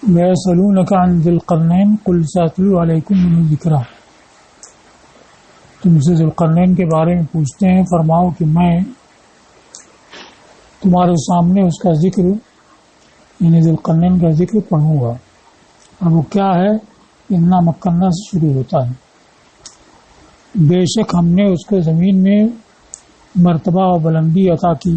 وَيَسْأَلُونَكَ عَنْ ذِي الْقَرْنَيْنِ قُلْ سَأَتْلُو عَلَيْكُم مِّنْهُ ذِکْرًا، تم سے ذی القرنین کے بارے میں پوچھتے ہیں، فرماؤ کہ میں تمہارے سامنے اس کا ذکر یعنی ذی القرنین کا ذکر پڑھوں گا. اور وہ کیا ہے؟ اِنَّا مَكَّنَّا سے شروع ہوتا ہے. بے شک ہم نے اس کو زمین میں مرتبہ و بلندی عطا کی.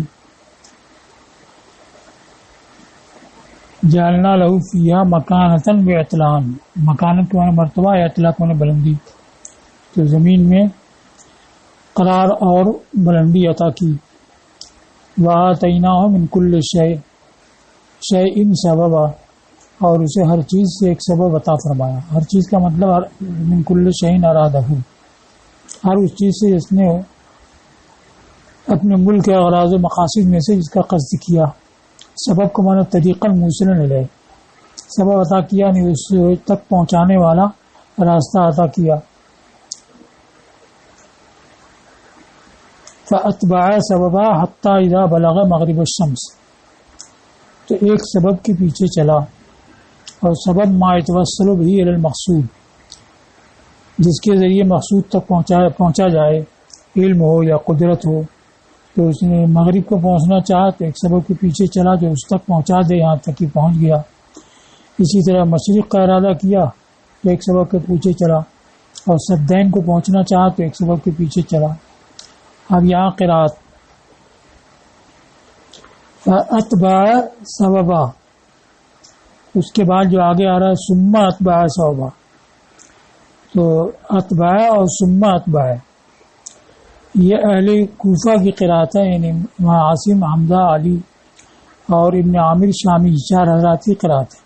جعلنا لہو فیہا مکانۃ و اطلاعا، مکانت کو ہے مرتبہ یا اطلاع کو ہے بلندی، تو زمین میں قرار اور بلندی عطا کی. وآتیناہ من کل شیء سببا، اور اسے ہر چیز سے ایک سبب عطا فرمایا. ہر چیز کا مطلب من کل شیء ارادہ، ہر اس چیز سے جس نے اپنے ملک کے اغراض و مقاصد میں سے جس کا قصد کیا. سبب کو مانا طریقاً موصلا الیہ، سبب عطا کیا نہیں اس تک پہنچانے والا راستہ عطا کیا. فأتبع سببا حتی اذا بلغ مغرب الشمس، تو ایک سبب کے پیچھے چلا، اور سبب ما يتوصل به الى المقصود، جس کے ذریعے مقصود تک پہنچا جائے، علم ہو یا قدرت ہو. تو اس نے مغرب کو پہنچنا چاہا تو ایک سبب کے پیچھے چلا جو اس تک پہنچا دے، یہاں تک کہ پہنچ گیا. اسی طرح مشرق کا ارادہ کیا تو ایک سبب کے پیچھے چلا، اور سدین کو پہنچنا چاہا تو ایک سبب کے پیچھے چلا. اب یہاں قرات فاتبع سببا، اس کے بعد جو آگے آ رہا ہے ثم اتبع سببا، تو اتبع اور ثم اتبع یہ اہل کوفہ کی قرات ہے، یعنی عاصم، حمزہ، علی اور ابن عامر شامی 4 حضرات کی قرات ہے.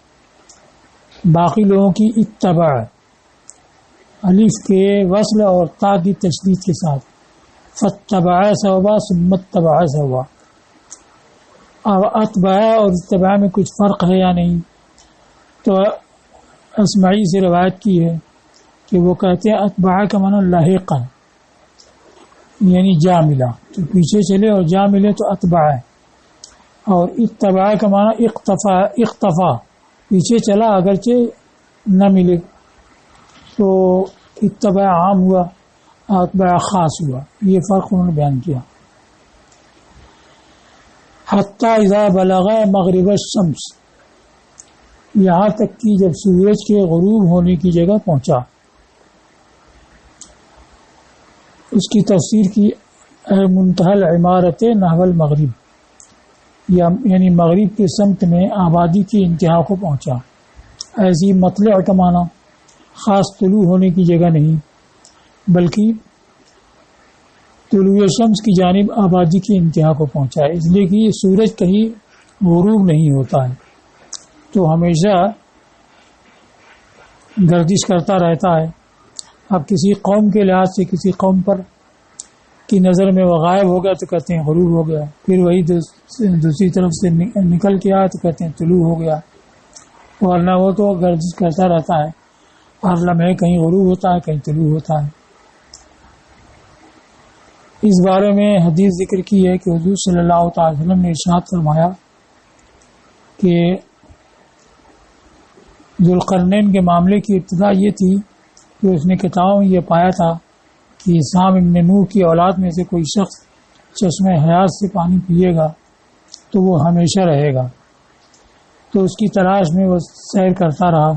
باقی لوگوں کی اتبع، الف کے وصل اور تا کی تشدید کے ساتھ، فاتبع سببا ثم اتبع سببا. اب اتبع اور اتباع میں کچھ فرق ہے یا نہیں، تو اسمعی سے روایت کی ہے کہ وہ کہتے ہیں اتبع کا معنی لاحقا، یعنی جا ملا، تو پیچھے چلے اور جا ملے تو اتبع ہے. اور اتبع کا معنی اقتفا، پیچھے چلا اگرچہ نہ ملے، تو اتبع عام ہوا، اتبع خاص ہوا. یہ فرق انہوں نے بیان کیا. حتی اذا بلغ مغرب الشمس، یہاں تک کہ جب سورج کے غروب ہونے کی جگہ پہنچا. اس کی تفسیر کی منتہی العمارت نحو المغرب، یعنی مغرب کے سمت میں آبادی کی انتہا کو پہنچا. ایسی مطلع کا معنی خاص طلوع ہونے کی جگہ نہیں، بلکہ طلوع شمس کی جانب آبادی کی انتہا کو پہنچا ہے. اس لیے کہ سورج کہیں غروب نہیں ہوتا ہے، تو ہمیشہ گردش کرتا رہتا ہے. اب کسی قوم کے لحاظ سے کسی قوم پر کی نظر میں وہ غائب ہو گیا تو کہتے ہیں غروب ہو گیا، پھر وہی دوسری طرف سے نکل کے آیا تو کہتے ہیں طلوع ہو گیا. ورنہ وہ تو گردش کرتا رہتا ہے، ہر لمحے کہیں غروب ہوتا ہے کہیں طلوع ہوتا ہے. اس بارے میں حدیث ذکر کی ہے کہ حضور صلی اللہ تعالی وسلم نے ارشاد فرمایا کہ ذو القرنین کے معاملے کی ابتدا یہ تھی کہ اس نے کتابوں میں یہ پایا تھا کہ سام ابن نوح کی اولاد میں سے کوئی شخص چشمہ حیات سے پانی پیے گا تو وہ ہمیشہ رہے گا. تو اس کی تلاش میں وہ سیر کرتا رہا،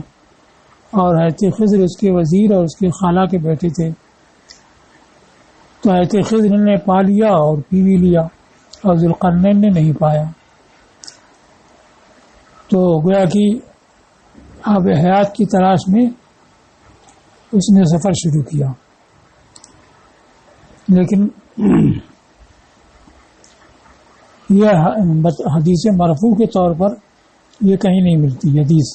اور حضرت خضر اس کے وزیر اور اس کے خالہ کے بیٹے تھے. تو حضرت خضر نے پا لیا اور پی بھی لیا، اور ذو القرنین نے نہیں پایا. تو گویا کہ آب حیات کی تلاش میں اس نے سفر شروع کیا. لیکن یہ حدیث مرفوع کے طور پر یہ کہیں نہیں ملتی حدیث.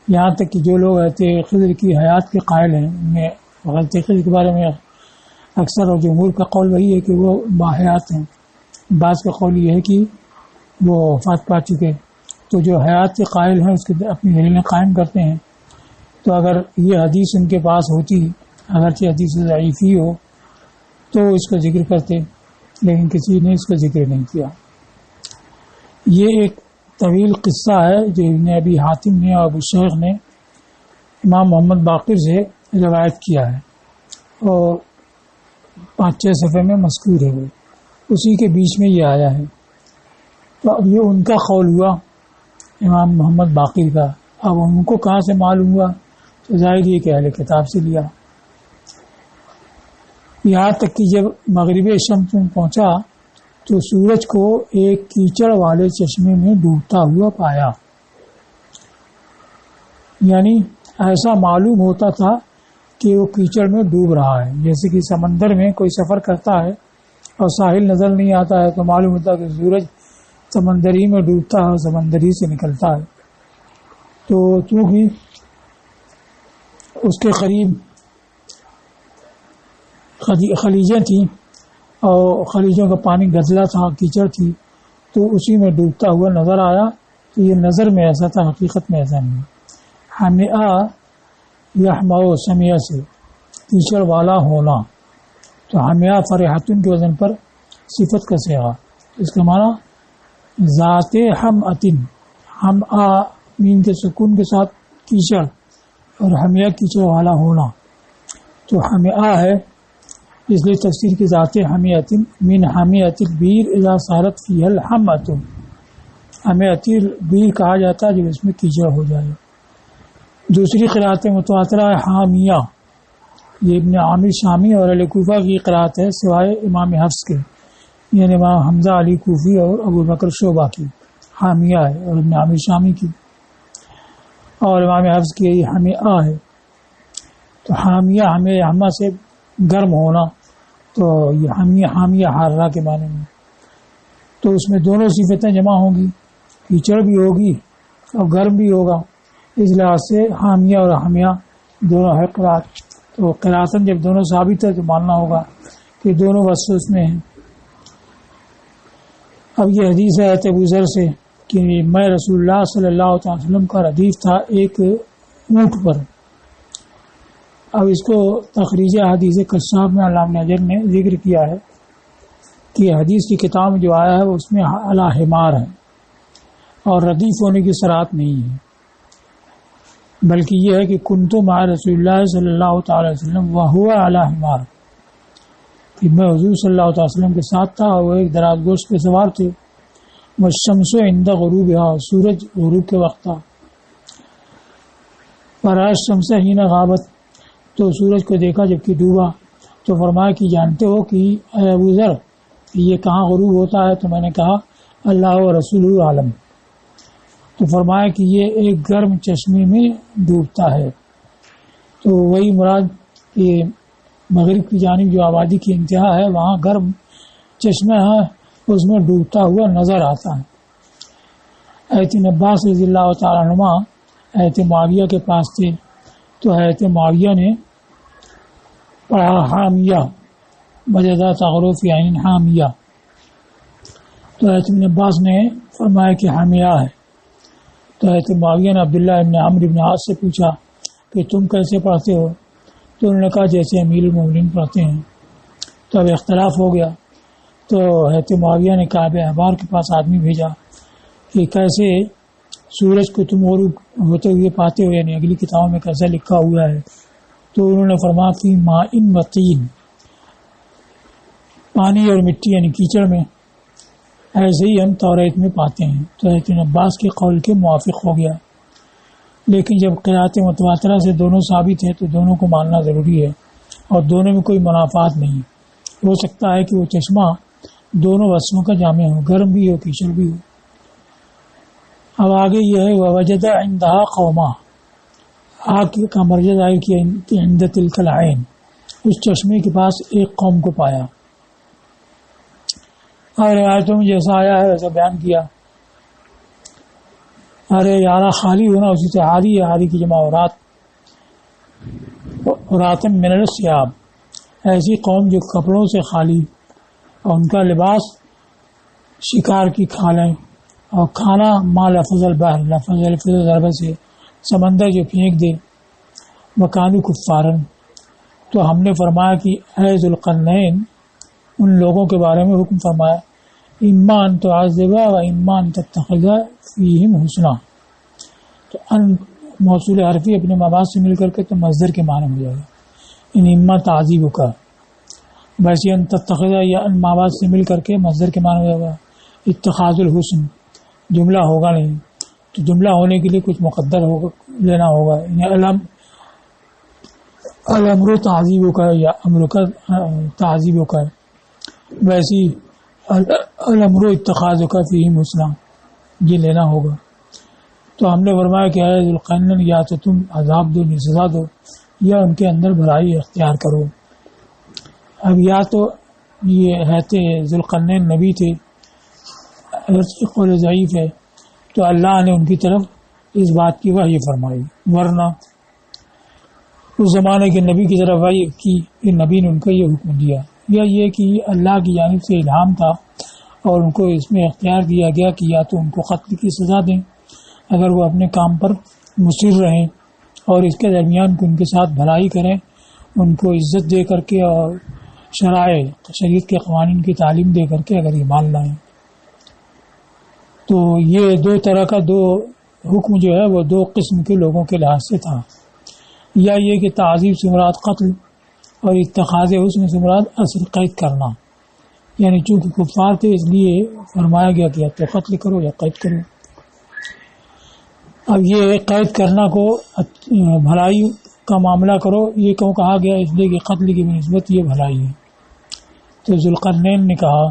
یہاں تک کہ جو لوگ حضرت خضر کی حیات کے قائل ہیں، ان میں حضرت خضر کے بارے میں اکثر اور جمہور کا قول وہی ہے کہ وہ باحیات ہیں. بعض کا قول یہ ہے کہ وہ وفات پا چکے. تو جو حیات کے قائل ہیں اس کے اپنی دلیلیں قائم کرتے ہیں. تو اگر یہ حدیث ان کے پاس ہوتی، اگرچہ حدیث ضعیفی ہو، تو اس کا ذکر کرتے، لیکن کسی نے اس کا ذکر نہیں کیا. یہ ایک طویل قصہ ہے جو ابن ابی حاتم نے اور ابو شیخ نے امام محمد باقر سے روایت کیا ہے اور 5-6 صفحے میں مذکور ہے، وہ اسی کے بیچ میں یہ آیا ہے۔ تو اب یہ ان کا قول ہوا امام محمد باقر کا، اب ان کو کہاں سے معلوم ہوا؟ تو ظاہر یہ کہ اہل کتاب سے لیا۔ یہاں تک کہ جب مغرب شمس میں پہنچا تو سورج کو ایک کیچڑ والے چشمے میں ڈوبتا ہوا پایا، یعنی ایسا معلوم ہوتا تھا کہ وہ کیچڑ میں ڈوب رہا ہے، جیسے کہ سمندر میں کوئی سفر کرتا ہے اور ساحل نظر نہیں آتا ہے تو معلوم ہوتا ہے کہ سورج سمندری میں ڈوبتا ہے اور سمندری سے نکلتا ہے۔ تو چونکہ اس کے قریب خلیجیں تھیں اور خلیجوں کا پانی گزلا تھا، کیچڑ تھی، تو اسی میں ڈوبتا ہوا نظر آیا۔ تو یہ نظر میں ایسا تھا، حقیقت میں ایسا نہیں۔ حمئہ یحمؤ سمیہ سے کیچڑ والا ہونا، تو حمئہ فرحتن کے وزن پر صفت کا صیغہ، اس کا معنی ذات حمأتن، حمأ میم کے سکون کے ساتھ کیچڑ اور حمئہ کیچڑ والا ہونا، تو حمئہ ہے اس لیے تفسیر کی ذات حمیۃ من حمیۃ البیر اذا صارت فیہ الحمۃ، حمیۃ البیر کہا جاتا ہے جب اس میں کیچڑ ہو جائے۔ دوسری قرأت متواترہ ہے حامیہ، یہ ابن عامر شامی اور اہل کوفہ کی قرأت ہے سوائے امام حفص کے، یعنی امام حمزہ علی کوفی اور ابو بکر شعبہ کی حامیہ ہے، اور ابن عامر شامی کی اور امام حفص کی حمیہ ہے۔ تو حامیہ ہمیں ہما سے گرم ہونا، تو یہ حامیہ حارہ کے معنی میں، تو اس میں دونوں صفتیں جمع ہوں گی، کیچڑ بھی ہوگی اور گرم بھی ہوگا، اس لحاظ سے حامیہ اور حمیہ دونوں ہے قرأت۔ تو قرأتاً جب دونوں ثابت ہے تو ماننا ہوگا کہ دونوں وصف اس میں ہیں۔ اب یہ حدیث ہے ابو ذر سے کہ میں رسول اللہ صلی اللہ علیہ وسلم کا ردیف تھا ایک اونٹ پر۔ اب اس کو تخریج حدیث کشاف میں علامہ نجر نے ذکر کیا ہے کہ حدیث کی کتاب جو آیا ہے اس میں علی حمار ہے اور ردیف ہونے کی صراحت نہیں ہے، بلکہ یہ ہے کہ کنت مع رسول اللہ صلی اللہ تعالی وسلم وہو علی حمار، کہ میں حضور صلی اللہ تعالی وسلم کے ساتھ تھا اور وہ ایک دراز گوشت پہ سوار تھے۔ والشمس عند غروبها، سورج غروب کے وقت تھا۔ فرأى الشمس حين غابت، تو سورج کو دیکھا جبکہ ڈوبا، تو فرمایا کہ جانتے ہو کہ اے ابو ذر یہ کہاں غروب ہوتا ہے؟ تو میں نے کہا اللہ و رسول عالم۔ تو فرمایا کہ یہ ایک گرم چشمے میں ڈوبتا ہے، تو وہی مراد کہ مغرب کی جانب جو آبادی کی انتہا ہے وہاں گرم چشمہ ہے، اس میں ڈوبتا ہوا نظر آتا ہے۔ حضرت عباس رضی اللہ تعالیٰ عنہ حضرت معاویہ کے پاس تھے، تو حضرت معاویہ نے پڑھا حامیہ بجزا تغرف یعنی حامیہ، تو حضرت ابن عباس نے فرمایا کہ حامیہ ہے۔ تو حضرت معاویہ نے عبداللہ ابن عمرو ابن عاص سے پوچھا کہ تم کیسے پڑھتے ہو؟ تو انہوں نے کہا جیسے امیر المومنین پڑھتے ہیں۔ تو اب اختلاف ہو گیا، تو حضرت معاویہ نے کعب احبار کے پاس آدمی بھیجا کہ کیسے سورج کو تم غروب ہوتے ہوئے پاتے ہو، یعنی اگلی کتابوں میں کیسا لکھا ہوا ہے؟ تو انہوں نے فرمایا فی ماء و طین، پانی اور مٹی یعنی کیچڑ میں، ایسے ہی ہم توریت میں پاتے ہیں۔ تو حضرت عباس کے قول کے موافق ہو گیا، لیکن جب قرأت متواترہ سے دونوں ثابت ہیں تو دونوں کو ماننا ضروری ہے، اور دونوں میں کوئی منافات نہیں۔ ہو سکتا ہے کہ وہ چشمہ دونوں وصفوں کا جامع ہو، گرم بھی ہو کیچڑ بھی ہو۔ اب آگے یہ ہے ووجد عندها قوما، آگ کا مرجع ظاہر کیا کہ عند تلک العین، اس چشمے کے پاس ایک قوم کو پایا، اور روایتوں میں جیسا آیا ہے ویسا بیان کیا۔ ارے یارہ خالی ہونا اسی سے حالی ہے، حالی کی جمع راتن من الثیاب، ایسی قوم جو کپڑوں سے خالی اور ان کا لباس شکار کی کھالیں اور کھانا ما لفظ البحر، لفظ ضربہ سے سمندر جو پھینک دے، مکانی کفارن۔ تو ہم نے فرمایا کہ اے ذوالقرنین، ان لوگوں کے بارے میں حکم فرمایا اما ان تعذب و اما ان تتخذ فیہم حسنا. تو ان موصول حرفی اپنے مابعد سے مل کر کے تو مصدر کے معنی ہو جائے گا. ان اما تعذیب کا، ویسے ان تتخذ یا ان مابعد سے مل کر کے مصدر کے معنی ہو جائے گا. اتخاذ الحسن جملہ ہوگا نہیں، تو جملہ ہونے کے لیے کچھ مقدر ہوگا لینا ہوگا. یعنی الامر تعذیب کا یا امر کا تعذیب کا ہے، ویسی الامر اتخاذ کا فیہم حسنا یہ لینا ہوگا. تو ہم نے فرمایا کہ اے ذوالقرنین یا تو تم عذاب دو، سزا دو، یا ان کے اندر بھلائی اختیار کرو. اب یا تو یہ رہتے ذوالقرنین نبی تھے، قول ضعیف ہے، تو اللہ نے ان کی طرف اس بات کی وحی فرمائی، ورنہ اس زمانے کے نبی کی طرف وحی کی کہ نبی نے ان کو یہ حکم دیا، یا یہ کہ اللہ کی جانب سے الہام تھا اور ان کو اس میں اختیار دیا گیا کہ یا تو ان کو قتل کی سزا دیں اگر وہ اپنے کام پر مصر رہیں، اور اس کے درمیان ان کے ساتھ بھلائی کریں، ان کو عزت دے کر کے اور شریعت کے قوانین کی تعلیم دے کر کے اگر یہ مان لائیں. تو یہ دو طرح کا دو حکم جو ہے وہ دو قسم کے لوگوں کے لحاظ سے تھا، یا یہ کہ تعذیب سے مراد قتل اور اتخاذ حسن سے مراد اصل قید کرنا. یعنی چونکہ کفار تھے اس لیے فرمایا گیا کہ یا تو قتل کرو یا قید کرو. اب یہ قید کرنا کو بھلائی کا معاملہ کرو یہ کیوں کہا گیا؟ اس لیے کہ قتل کی نسبت یہ بھلائی ہے. تو ذوالقرنین نے کہا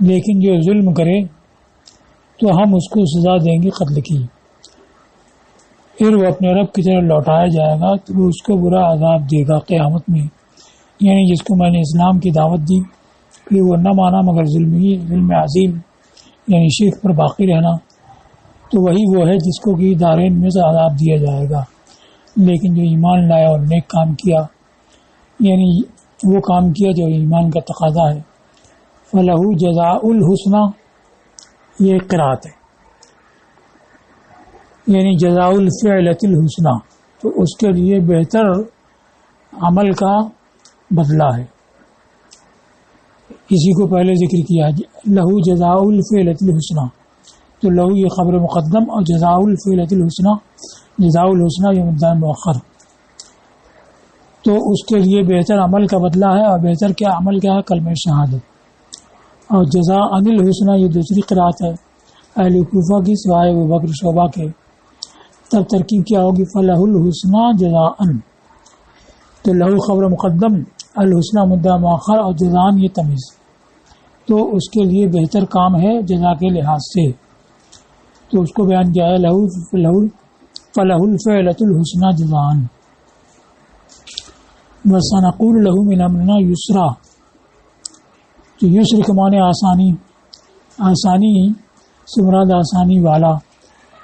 لیکن جو ظلم کرے تو ہم اس کو سزا دیں گے قتل کی، پھر وہ اپنے رب کی طرف لوٹایا جائے گا تو وہ اس کو برا عذاب دے گا قیامت میں. یعنی جس کو میں نے اسلام کی دعوت دی پھر وہ نہ مانا مگر ظلم عظیم یعنی شرک پر باقی رہنا، تو وہی وہ ہے جس کو کہ دارین میں سے عذاب دیا جائے گا. لیکن جو ایمان لایا اور نیک کام کیا، یعنی وہ کام کیا جو ایمان کا تقاضا ہے، فَلَهُ جَزَاءُ الْحُسْنَى، یہ قرات ہے، یعنی جزاء الفعلۃ الحسنى، تو اس کے لیے بہتر عمل کا بدلہ ہے. اسی کو پہلے ذکر کیا، لہو جزاء الفعلۃ الحسنى، تو لہو یہ خبر مقدم اور جزاء الفعلۃ الحسنى، جزاء الحسنى یہ مبتدا مؤخر، تو اس کے لیے بہتر عمل کا بدلہ ہے. اور بہتر کیا عمل کیا ہے؟ کلمہ شہادت. اور جزاء الحسنى یہ دوسری قرات ہے اہل کوفہ کی سوائے ابو بکر شعبہ کے. تب ترکیب کیا ہوگی؟ فَلَهُ الْحُسْنَى جَزَاءً، تو لہو خبر مقدم، الحسنى مبتدا مؤخر اور جزاءً یہ تمیز، تو اس کے لیے بہتر کام ہے جزا کے لحاظ سے. تو اس کو بیان کیا ہے فَلَهُ الْفِعْلَةُ الْحُسْنَى جَزَاءً. وَسَنَقُولُ لَهُ مِنْ أَمْرِنَا يُسْرًا، تو یسر کے معنی آسانی، آسانی سے مراد آسانی والا،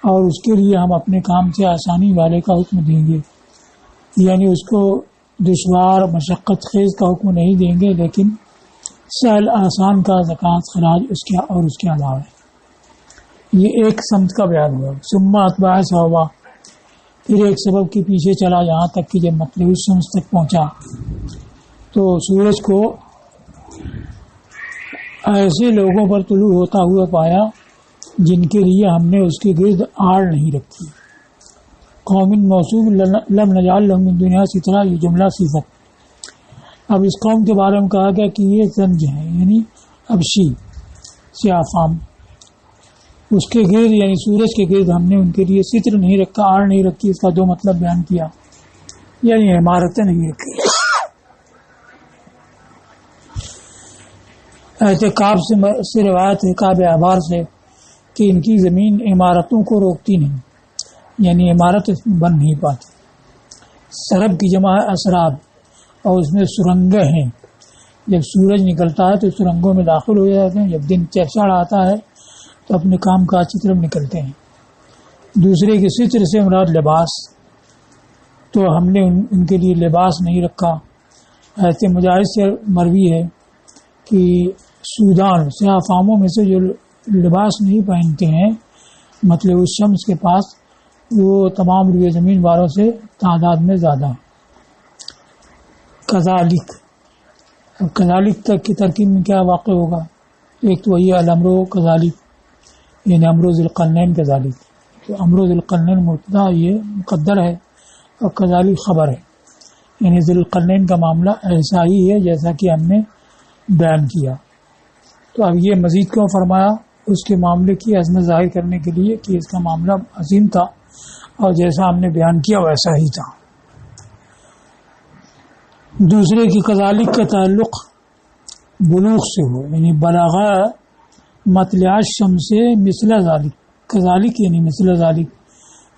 اور اس کے لیے ہم اپنے کام سے آسانی والے کا حکم دیں گے. یعنی اس کو دشوار مشقت خیز کا حکم نہیں دیں گے، لیکن سہل آسان کا زکوٰۃ خراج اس کے اور اس کے علاوہ. یہ ایک سمت کا بیان ہوا. ثم اتبع سببا، پھر ایک سبب کے پیچھے چلا یہاں تک کہ جب مطلب شمس تک پہنچا تو سورج کو ایسے لوگوں پر طلوع ہوتا ہوا پایا جن کے لیے ہم نے اس کے گرد آڑ نہیں رکھی. قوم موصوف لم نجعل لهم من دنیا سترا، یہ جملہ صفت. اب اس قوم کے بارے میں کہا گیا کہ یہ زنج ہے، یعنی ابشی سیاہ فام، اس کے گرد یعنی سورج کے گرد ہم نے ان کے لیے ستر نہیں رکھا، آڑ نہیں رکھی. اس کا دو مطلب بیان کیا، یعنی عمارتیں نہیں رکھی. ایسے کعب سے روایت ہے، کعب احبار سے، کہ ان کی زمین عمارتوں کو روکتی نہیں، یعنی عمارت بن نہیں پاتی. سرب کی جمع ہے اسراب، اور اس میں سرنگیں ہیں. جب سورج نکلتا ہے تو سرنگوں میں داخل ہو جاتے ہیں، جب دن چڑھ آتا ہے تو اپنے کام کاج کی طرف نکلتے ہیں. دوسرے کے ستر سے مراد لباس، تو ہم نے ان کے لیے لباس نہیں رکھا. ایسے مجاہد سے مروی ہے کہ سودان سیاہ فاموں میں سے جو لباس نہیں پہنتے ہیں مطلب اس شمس کے پاس، وہ تمام روئے زمین والوں سے تعداد میں زیادہ. کذالک، اب کذالک تک کی ترکیب میں کیا واقع ہوگا؟ ایک تو وہی الامر کذالک، یعنی امر ذی القرنین کذالک، تو امر ذی القرنین مبتدا یہ مقدر ہے اور کذالک خبر ہے، یعنی ذی القرنین کا معاملہ ایسا ہی ہے جیسا کہ ہم نے بیان کیا۔ تو اب یہ مزید کیوں فرمایا؟ اس کے معاملے کی عظمت ظاہر کرنے کے لیے کہ اس کا معاملہ عظیم تھا اور جیسا ہم نے بیان کیا ویسا ہی تھا۔ دوسرے کی کذالک کا تعلق بلوغ سے ہو، یعنی بلغہ مطلع الشمس مثل ذالک، کذالک یعنی مثل ذالک،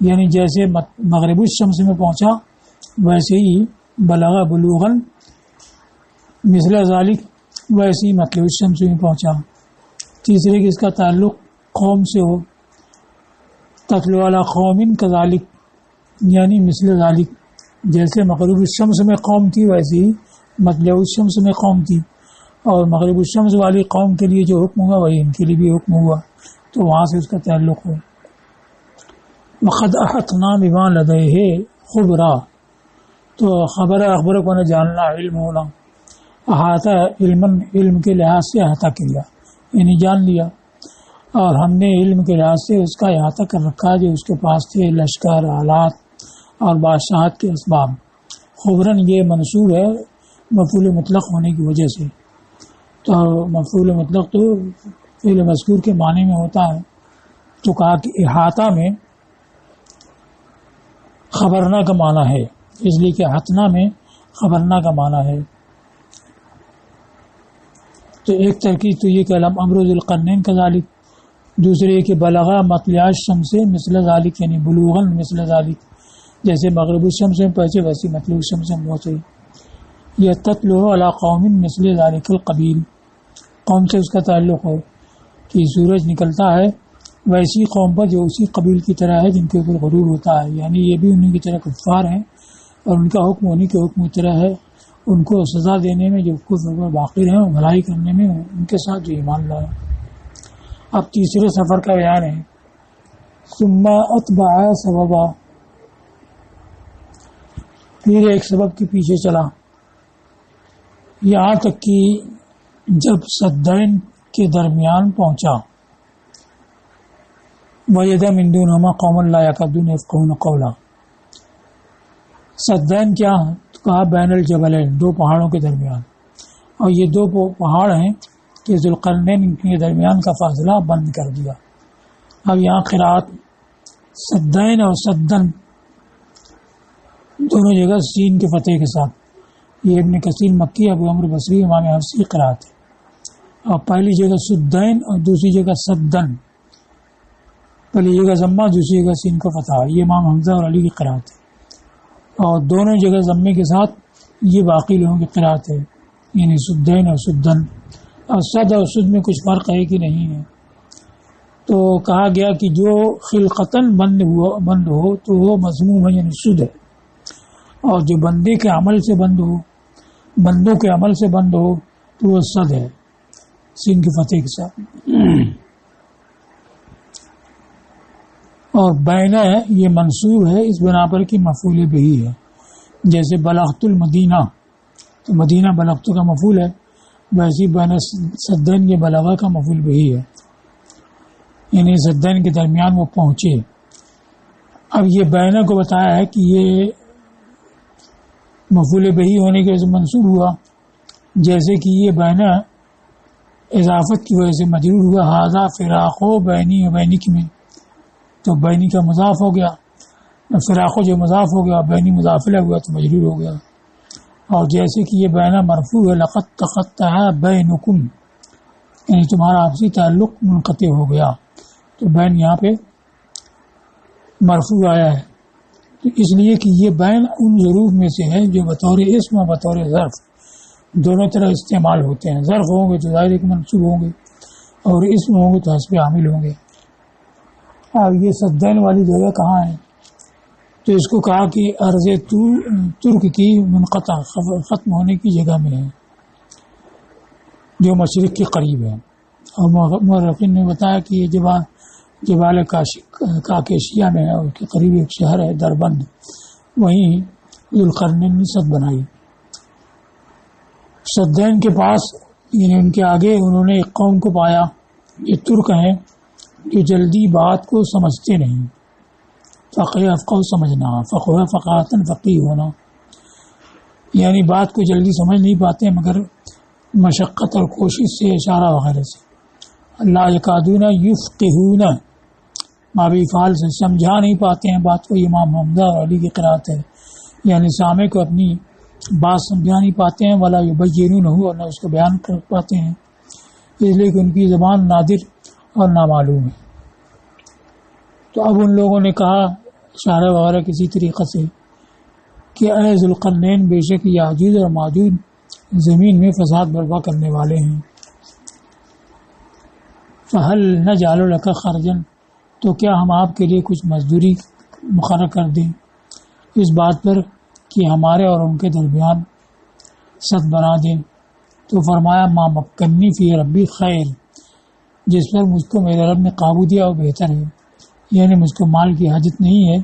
یعنی جیسے مغرب الشمس میں پہنچا ویسے ہی بلغہ بلوغاً مثل ذالک، ویسے ہی مطلع الشمس میں پہنچا۔ تیسرے کی اس کا تعلق قوم سے ہو، تتلو علی قوم کذالک، یعنی مثل ذالک، جیسے مغرب الشمس میں قوم تھی ویسے ہی مطلع الشمس میں قوم تھی، اور مغرب الشمس والی قوم کے لیے جو حکم ہوا وہی ان کے لیے بھی حکم ہوا، تو وہاں سے اس کا تعلق ہو۔ وقد احطنا بما لدیہ خبرا، تو خبر اخبر کو نہ جاننا علم ہونا، احاطہ علم کے لحاظ سے احاطہ کیا، یعنی جان لیا، اور ہم نے علم کے لحاظ سے اس کا احاطہ کر رکھا جو اس کے پاس تھے، لشکر، آلات اور بادشاہت کے اسباب۔ خبراً یہ منصوب ہے مفعول مطلق ہونے کی وجہ سے، تو مفعول مطلق تو فعل مذکور کے معنی میں ہوتا ہے، تو کہا کہ احاطہ میں خبرنا کا معنی ہے، اس لیے کہ حتنا میں خبرنا کا معنی ہے۔ تو ایک ترکیب تو یہ کہ امر ذی القرنین کذالک، دوسرے کہ بلغہ مطلع الشمس مثل ذالک، یعنی بلوغاً مثل ذالک، جیسے مغرب الشمس میں پہنچے ویسے مطلع الشمس میں پہنچے۔ یہ تتلو علی قوم مثل ذالک القبیل، قوم سے اس کا تعلق ہو کہ سورج نکلتا ہے ویسی قوم پر جو اسی قبیل کی طرح ہے جن کے اوپر غرور ہوتا ہے، یعنی یہ بھی انہیں کی طرح کفار ہیں اور ان کا حکم انہیں کے حکم کی طرح ہے، ان کو سزا دینے میں جو کفر پر باقی ہیں، بھلائی کرنے میں ان کے ساتھ جو ایمان لائے۔ اب تیسرے سفر کا بیان ہے، ثم اتبع سببا، پھر ایک سبب کے پیچھے چلا، یہاں تک کہ جب سدین کے درمیان پہنچا، وَجَدَ مِن دُونِهُمَا قَوْمًا لَا يَكَادُونَ يَفْقَهُونَ قَوْلًا۔ سدین کیا ہے؟ تو کہا بین الجبلین، دو پہاڑوں کے درمیان، اور یہ دو پہاڑ ہیں کہ ذوالقرنین کے درمیان کا فاصلہ بند کر دیا۔ اب یہاں قرات سدین اور سدن دونوں جگہ سین کے فتح کے ساتھ، یہ ابن کثیر مکی، ابو عمرو بصری، امام حفصی قرات ہے، اور پہلی جگہ سدین اور دوسری جگہ سدن، پہلی جگہ ضمہ دوسری جگہ سین کا فتح، یہ امام حمزہ اور علی کی قرات ہے، اور دونوں جگہ ضمے کے ساتھ یہ باقی لوگوں کی قرات ہے، یعنی سدین اور سدن، اور صد اور سد میں کچھ فرق ہے کہ نہیں ہے۔ تو کہا گیا کہ جو خلقتاً بند ہو تو وہ مضموم ہے، یعنی سد ہے، اور جو بندے کے عمل سے بند ہو، بندوں کے عمل سے بند ہو تو وہ صد ہے، سین کی فتح کے ساتھ۔ اور بینا ہے یہ منصوب ہے اس بنا پر کہ مفعول بہی ہے، جیسے بلغت المدینہ، تو مدینہ بلغت کا مفعول ہے، ویسے بین سدین یہ بلغہ کا مفعول بہی ہے، یعنی سدین کے درمیان وہ پہنچے۔ اب یہ بینا کو بتایا ہے کہ یہ مفعول بہی ہونے کی وجہ سے منصوب ہوا، جیسے کہ یہ بینا اضافت کی وجہ سے مجرور ہوا، ھذا فراق بینی و بینک میں، تو بینی کا مضاف ہو گیا، فراق جو مضاف ہو گیا، بینی مضافلہ ہوا تو مجرور ہو گیا۔ اور جیسے کہ یہ بینا مرفوع ہے، لقد تقطع بینکم، یعنی تمہارا آپسی تعلق منقطع ہو گیا، تو بین یہاں پہ مرفوع آیا ہے، تو اس لیے کہ یہ بین ان ظروف میں سے ہے جو بطور اسم و بطور ظرف دونوں طرح استعمال ہوتے ہیں، ظرف ہوں گے تو ظاہر ایک منصوب ہوں گے، اور اسم ہوں گے تو حسب عامل ہوں گے۔ اب یہ سدین والی جگہ کہاں ہے؟ تو اس کو کہا کہ ارض ترک کی منقطع ختم ہونے کی جگہ میں ہے، جو مشرق کے قریب ہے، اور مورخین نے بتایا کہ یہ جبال کاکیشیا میں ہے، اس کے قریب ایک شہر ہے دربند، وہیں ذوالقرنین نے سد بنائی۔ سدین کے پاس یعنی ان کے آگے انہوں نے ایک قوم کو پایا، یہ ترک ہیں جو جلدی بات کو سمجھتے نہیں. فقہ افقہ سمجھنا، فقہ فقاہتاً فقیہ ہونا، یعنی بات کو جلدی سمجھ نہیں پاتے مگر مشقت اور کوشش سے، اشارہ وغیرہ سے. لا یکادون یفقہون، مابی فعال سے سمجھا نہیں پاتے ہیں بات کو. امام حمزہ اور علی کی قرأت ہے، یعنی سامع کو اپنی بات سمجھا نہیں پاتے ہیں. ولا یبینونہ، اور نہ اس کو بیان کر پاتے ہیں، اس لیے کہ ان کی زبان نادر اور نامعلوم ہے. تو اب ان لوگوں نے کہا اشارہ وغیرہ کسی طریقے سے کہ اے ذوالقرنین، بے شک یاجوج اور ماجوج زمین میں فساد برپا کرنے والے ہیں. فہل نجعل لک خرجا، تو کیا ہم آپ کے لیے کچھ مزدوری مقرر کر دیں اس بات پر کہ ہمارے اور ان کے درمیان سد بنا دیں. تو فرمایا ما مکنی فی ربی خیر، جس پر مجھ کو میرے رب نے قابو دیا وہ بہتر ہے. یعنی مجھ کو مال کی حاجت نہیں ہے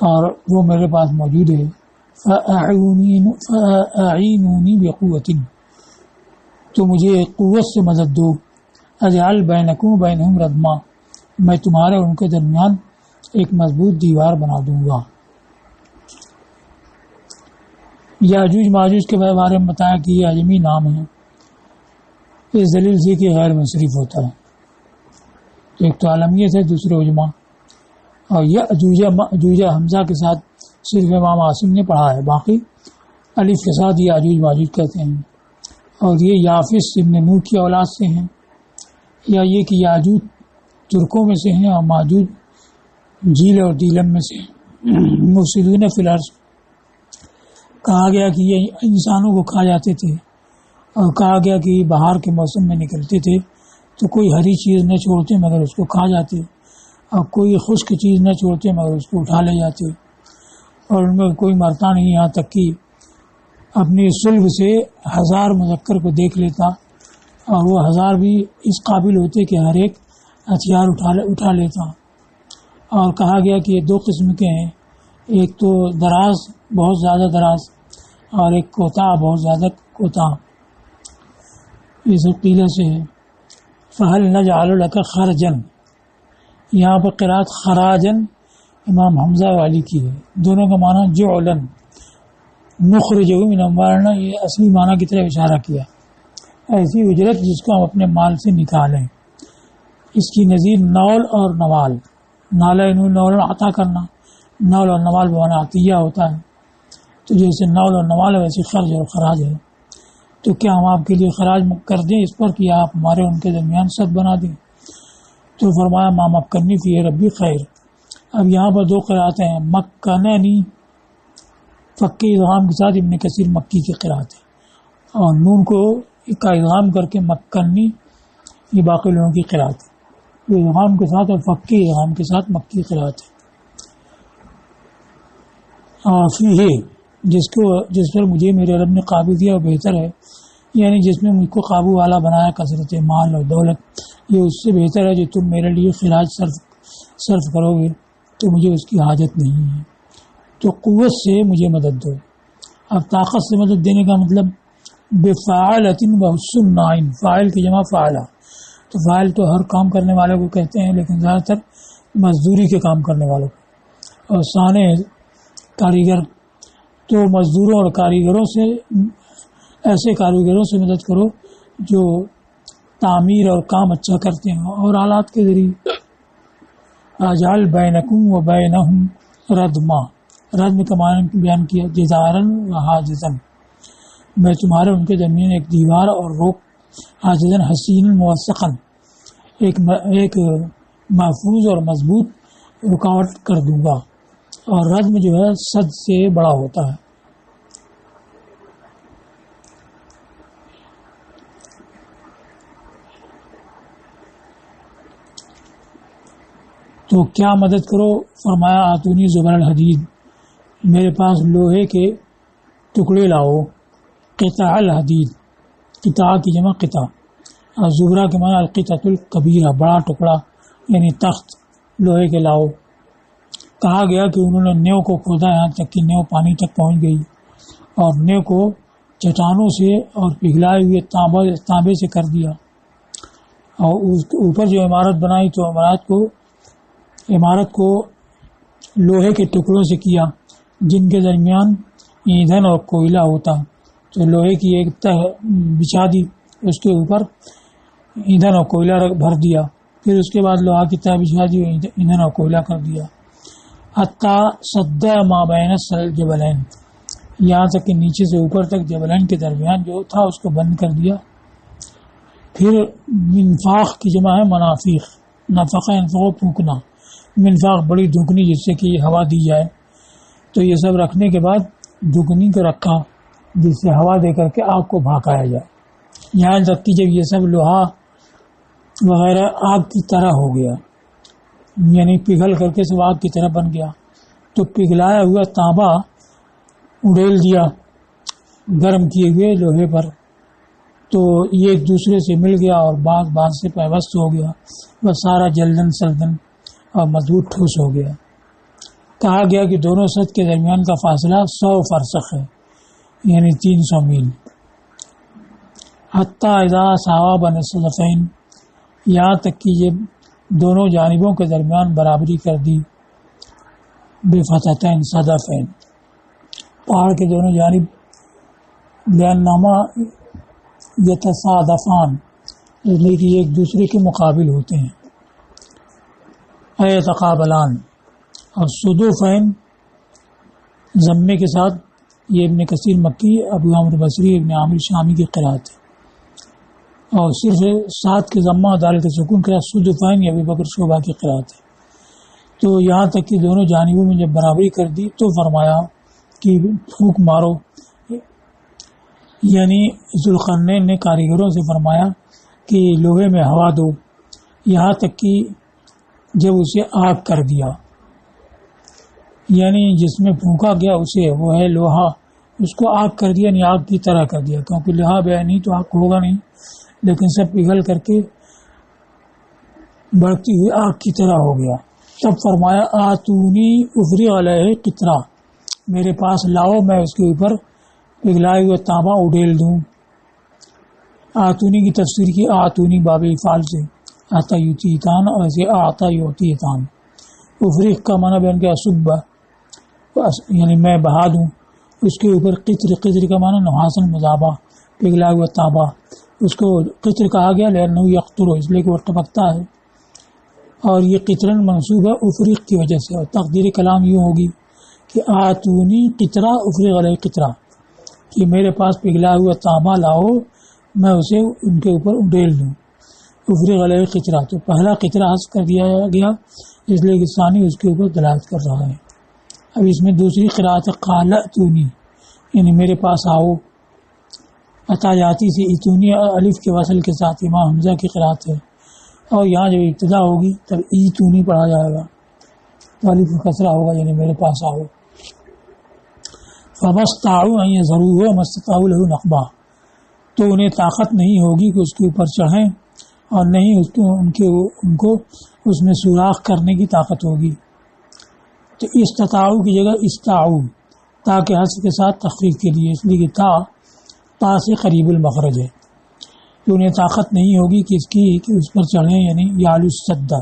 اور وہ میرے پاس موجود ہے. فَأَعِینُونِی بِقُوَّةٍ، تو مجھے قوت سے مدد دو. اجعل بینکم وبینہم ردما، میں تمہارے اور ان کے درمیان ایک مضبوط دیوار بنا دوں گا. یاجوج ماجوج کے بارے میں بتایا کہ یہ عجمی نام ہے، اس دلیل سے کہ غیر منصرف ہوتا ہے. ایک تو عالمیت ہے، دوسرے عجما. اور یاجوج حمزہ کے ساتھ صرف امام عاصم نے پڑھا ہے، باقی الف کے ساتھ یاجوج ماجوج کہتے ہیں. اور یہ یافس ابن نوح کی اولاد سے ہیں، یا یہ کہ یاجوج ترکوں میں سے ہیں اور ماجوج جیل اور دیلم میں سے ہیں. مفسدون فی الارض، کہا گیا کہ یہ انسانوں کو کھا جاتے تھے، اور کہا گیا کہ بہار کے موسم میں نکلتے تھے تو کوئی ہری چیز نہ چھوڑتے مگر اس کو کھا جاتے، اور کوئی خشک چیز نہ چھوڑتے مگر اس کو اٹھا لے جاتے، اور ان میں کوئی مرتا نہیں، یہاں تک کہ اپنی صلب سے 1000 مذکر کو دیکھ لیتا اور وہ 1000 بھی اس قابل ہوتے کہ ہر ایک ہتھیار اٹھا لیتا. اور کہا گیا کہ یہ 2 قسم کے ہیں، ایک تو دراز، بہت زیادہ دراز، اور ایک کوتاہ، بہت زیادہ کوتاہ. یہ سب قیلہ سے ہے. فہل نجعل لک خرجا، یہاں پر قرأت خراجن امام حمزہ والی کی ہے، دونوں کا معنی جعلن نخرجہ من اموالنا، یہ اصلی معنی کی طرف اشارہ کیا، ایسی اجرت جس کو ہم اپنے مال سے نکالیں. اس کی نظیر نول اور نوال، نول عطا کرنا، نول اور نوال بمعنی عطیہ ہوتا ہے. تو جیسے نول اور نوال ہے ویسے خرج اور خراج ہے. تو کیا ہم آپ کے لیے خراج کر دیں اس پر کہ آپ ہمارے ان کے درمیان سد بنا دیں؟ تو فرمایا ما مکنی فی ربی خیر. اب یہاں پر 2 قرأتیں ہیں، مکننی فکی ادغام کے ساتھ ابن کثیر مکی کی قرأت ہے، اور نون کو کا ادغام کر کے مکنی یہ باقی لوگوں کی قرأت ہے. یہ ادغام کے ساتھ اور فکی ادغام کے ساتھ مکی قرأت ہے. فی، جس پر مجھے میرے رب نے قابو دیا وہ بہتر ہے، یعنی جس میں مجھ کو قابو والا بنایا کثرت مال اور دولت، یہ اس سے بہتر ہے جو تم میرے لیے خراج صرف کرو گے تو مجھے اس کی حاجت نہیں ہے. تو قوت سے مجھے مدد دو. اب طاقت سے مدد دینے کا مطلب بفاعلۃ وحسن نائن، فاعل کی جمع فاعلہ. تو فاعل تو ہر کام کرنے والے کو کہتے ہیں، لیکن زیادہ تر مزدوری کے کام کرنے والوں کو. اور صانع کاریگر، تو مزدوروں اور کاریگروں سے، ایسے کاریگروں سے مدد کرو جو تعمیر اور کام اچھا کرتے ہیں اور آلات کے ذریعے. اجعل بینکم و بینہم ردما، ردم کا معنی بیان کیا جدارن و حاجزن، میں تمہارے ان کے درمیان ایک دیوار اور روک، حاجزن حسین موثقن، ایک محفوظ اور مضبوط رکاوٹ کر دوں گا. اور ردم جو ہے صد سے بڑا ہوتا ہے. تو کیا مدد کرو؟ فرمایا آتونی زبر الحدید، میرے پاس لوہے کے ٹکڑے لاؤ. قطع الحدید، قطع کی جمع قطع، اور زبرہ کے معنی القطعۃ الکبیرہ، بڑا ٹکڑا یعنی تخت لوہے کے لاؤ. کہا گیا کہ انہوں نے نیو کو کھودا یہاں تک کہ نیو پانی تک پہنچ گئی، اور نیو کو چٹانوں سے اور پگھلائے ہوئے تانبے سے کر دیا، اور اس کے اوپر جو عمارت بنائی تو عمارت کو لوہے کے ٹکڑوں سے کیا جن کے درمیان ایندھن اور کوئلہ ہوتا، تو لوہے کی ایک تہ بچھا دی، اس کے اوپر ایندھن اور کوئلہ بھر دیا، پھر اس کے بعد لوہا کی تہ بچھا دی، ایندھن اور کوئلہ کر دیا، حتیٰ سد ما بین الجبلین، یہاں تک کہ نیچے سے اوپر تک جبلین کے درمیان جو تھا اس کو بند کر دیا۔ پھر منفاخ کی جمع ہے منافیخ، نفخ انفخ پھونکنا، منفاخ بڑی دھکنی جس سے کہ ہوا دی جائے، تو یہ سب رکھنے کے بعد دھکنی کو رکھا جس سے ہوا دے کر کے آگ کو بھاکایا جائے، یہاں تک کہ جب یہ سب لوہا وغیرہ آگ کی طرح ہو گیا، یعنی پگھل کر کے سب آگ کی طرح بن گیا، تو پگھلایا ہوا تانبا اڑیل دیا گرم کیے ہوئے لوہے پر، تو یہ ایک دوسرے سے مل گیا اور بعض سے پیوست ہو گیا، وہ سارا جلدن سلدن اور مضبوط ٹھوس ہو گیا۔ کہا گیا کہ دونوں سطح کے درمیان کا فاصلہ 100 فرسخ ہے، یعنی 300 میل۔ حتیٰ اذا ساوا بین الصدفین، یہاں تک کہ یہ دونوں جانبوں کے درمیان برابری کر دی، بفتحتین صدفین، پہاڑ کے دونوں جانب لأنہما یتصادفان، اس لیے کہ ایک دوسرے کے مقابل ہوتے ہیں، یتقابلان، اور صدوفین ضمے کے ساتھ، یہ ابن کثیر مکی، ابو عمرو بصری، ابن عامر شامی کی قرأت ہے، اور صرف سات کے ضمہ دال کے سکون قرأت صدوفین یا ابو بکر شعبہ کی قرأت ہے۔ تو یہاں تک کہ دونوں جانبوں میں جب برابری کر دی تو فرمایا کہ پھونک مارو، یعنی ذوالقرنین نے کاریگروں سے فرمایا کہ لوہے میں ہوا دو، یہاں تک کہ جب اسے آگ کر دیا، یعنی جس میں پھونکا گیا اسے، وہ ہے لوہا، اس کو آگ کر دیا، یعنی آگ کی طرح کر دیا، کیونکہ لوہا بے نہیں تو آگ ہوگا نہیں، لیکن سب پگھل کر کے بڑھتی ہوئی آگ کی طرح ہو گیا۔ تب فرمایا آتونی افریغ علیہ قطرہ، میرے پاس لاؤ میں اس کے اوپر پگھلائے ہوئے تانبا اڈیل دوں۔ آتونی کی تفسیر کی آتونی باب افعال سے، آتا یوتیتان، اور ایسے آتا یوتیتان۔ افریق کا معنی بیان کیا صبح، یعنی میں بہا دوں اس کے اوپر قطر، قطر کا معنی نحاسن مذابہ، پگھلا ہوا تانبا، اس کو قطر کہا گیا لأنہ یقطر، اس لیے کہ وہ ٹپکتا ہے، اور یہ قطرن منصوب ہے افریق کی وجہ سے، اور تقدیر کلام یوں ہوگی کہ آتونی قطرہ افریغ علیہ قطرہ، کہ میرے پاس پگھلا ہوا تانبا لاؤ میں اسے ان کے اوپر اڈیل دوں، افریغ علیہ قطرہ، تو پہلا قطرہ حذف کر دیا گیا اس لیے کہ ثانی اس کے اوپر دلالت کر رہا ہے۔ اب اس میں دوسری قرأت قال اتونی، یعنی میرے پاس آؤ، عطایاتی سے اتونی الف کے وصل کے ساتھ امام حمزہ کی قرأت ہے، اور یہاں جب ابتدا ہوگی تب ایتونی پڑھا جائے گا، تو الف کسرہ ہوگا، یعنی میرے پاس آؤ۔ فمستطاعوا ان یظہروہ ومستطاعوا لہ نقبا، تو انہیں طاقت نہیں ہوگی کہ اس کے اوپر چڑھیں، اور نہیں ان کو اس میں سوراخ کرنے کی طاقت ہوگی۔ تو استطاعوا کی جگہ استاعوا، تا کے حذف کے ساتھ تخفیف کے لیے، اس لیے کہ تا سے قریب المخرج ہے، تو انہیں طاقت نہیں ہوگی کہ اس پر چڑھیں، یعنی یعلو السد،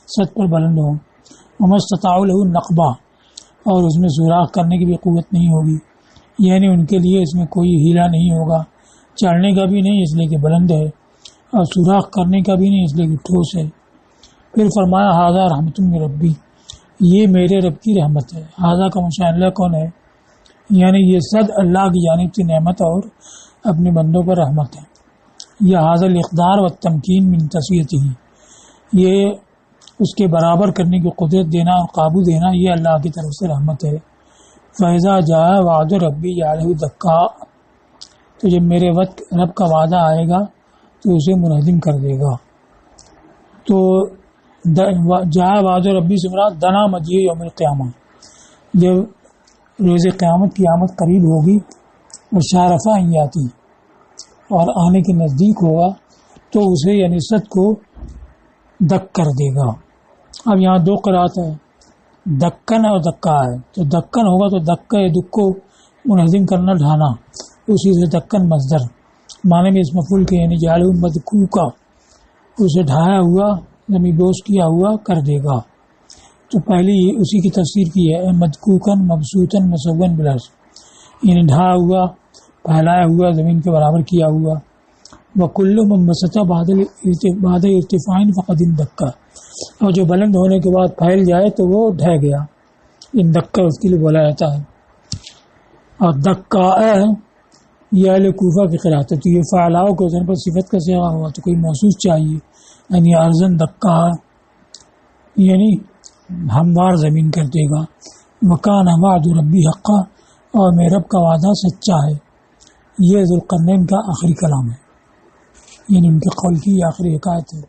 سد پر بلند ہوں، ومستطاعوا لہ نقبا، اور اس میں سوراخ کرنے کی بھی قوت نہیں ہوگی، یعنی ان کے لیے اس میں کوئی ہیلا نہیں ہوگا، چڑھنے کا بھی نہیں اس لیے کہ بلند ہے، اور سوراخ کرنے کا بھی نہیں اس لیے کہ ٹھوس ہے۔ پھر فرمایا ھذا رحمۃ من ربی، یہ میرے رب کی رحمت ہے۔ ھذا کا مشاہدہ کون ہے؟ یعنی یہ صد اللہ کی جانب سے نعمت اور اپنے بندوں پر رحمت ہے۔ یہ ھذا الاقدار والتمکین من تسویتہ، یہ اس کے برابر کرنے کی قدرت دینا اور قابو دینا، یہ اللہ کی طرف سے رحمت ہے۔ فإذا جاء وعد ربی جعلہ دکا، تو جب میرے رب کا وعدہ آئے گا تو اسے منہدم کر دے گا۔ تو جہاں وعد ربی سے مراد دنا مجیء یوم القیامہ، جب روز قیامت کی آمد قریب ہوگی، اور شارفہ ان یاتی، اور آنے کے نزدیک ہوگا، تو اسے یعنی صد کو دک کر دے گا۔ اب یہاں دو قرأت ہے، دکن اور دکا ہے، تو دکن ہوگا تو دکا دک کو منہدم کرنا، ڈھانا، اسی سے دکن مصدر معنی میں اس مفعول کے یعنی جعلہ مدکوکا، اسے ڈھایا ہوا زمین بوس کیا ہوا کر دے گا. تو پہلی اسی کی تفسیر کی ہے مدکوکن مبسوطن مسون بلس، یعنی ڈھایا ہوا پھیلایا ہوا زمین کے برابر کیا ہوا. وکل من بسط بعد ارتفاع فقد اندکا، اور جو بلند ہونے کے بعد پھیل جائے تو وہ ڈھہ گیا، اندکا اس کے لیے بولا جاتا ہے. اور دکا یہ اہل کوفہ کی قرأت ہے. تو یہ فعلاؤ کے وزن پر صفت کا صیغہ ہوا تو کوئی محسوس چاہیے، یعنی ارزن دکا یعنی ہموار زمین کر دے گا. وکان وعد ربی حقا، اور میرے رب کا وعدہ سچا ہے. یہ ذوالقرنین کا آخری کلام ہے، یعنی ان کے قول کی آخری حکایت ہے.